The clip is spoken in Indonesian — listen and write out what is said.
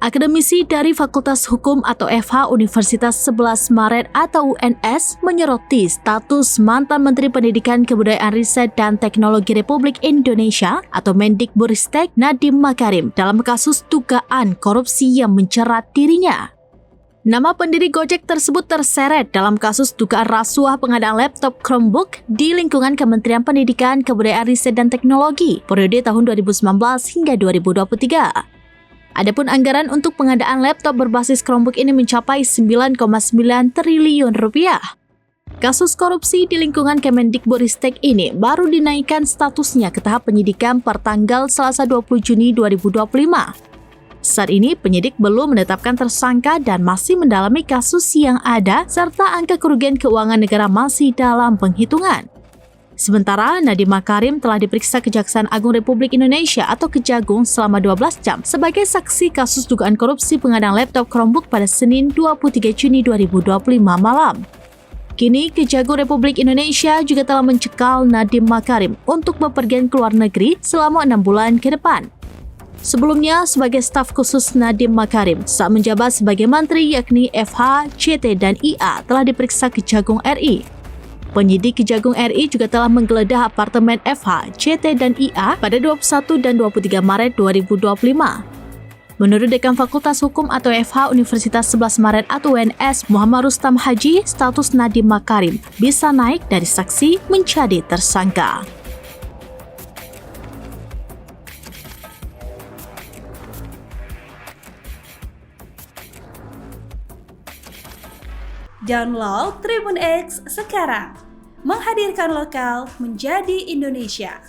Akademisi dari Fakultas Hukum atau FH Universitas 11 Maret atau UNS menyoroti status mantan Menteri Pendidikan Kebudayaan Riset dan Teknologi Republik Indonesia atau Mendikbudristek Nadiem Makarim dalam kasus dugaan korupsi yang menjerat dirinya. Nama pendiri Gojek tersebut terseret dalam kasus dugaan rasuah pengadaan laptop Chromebook di lingkungan Kementerian Pendidikan Kebudayaan Riset dan Teknologi periode tahun 2019 hingga 2023. Adapun anggaran untuk pengadaan laptop berbasis Chromebook ini mencapai 9,9 triliun rupiah. Kasus korupsi di lingkungan Kemendikbudristek ini baru dinaikkan statusnya ke tahap penyidikan per tanggal Selasa 20 Juni 2025. Saat ini penyidik belum menetapkan tersangka dan masih mendalami kasus yang ada serta angka kerugian keuangan negara masih dalam penghitungan. Sementara Nadiem Makarim telah diperiksa Kejaksaan Agung Republik Indonesia atau Kejagung selama 12 jam sebagai saksi kasus dugaan korupsi pengadaan laptop Chromebook pada Senin 23 Juni 2025 malam. Kini Kejagung Republik Indonesia juga telah mencekal Nadiem Makarim untuk bepergian ke luar negeri selama 6 bulan ke depan. Sebelumnya, sebagai staf khusus Nadiem Makarim, saat menjabat sebagai menteri yakni FH, CT, dan IA telah diperiksa Kejagung RI. Penyidik Kejagung RI juga telah menggeledah apartemen FH, CT, dan IA pada 21 dan 23 Maret 2025. Menurut Dekan Fakultas Hukum atau FH Universitas 11 Maret atau UNS Muhammad Rustam Haji, status Nadiem Makarim bisa naik dari saksi menjadi tersangka. Download Tribun X sekarang, menghadirkan lokal menjadi Indonesia.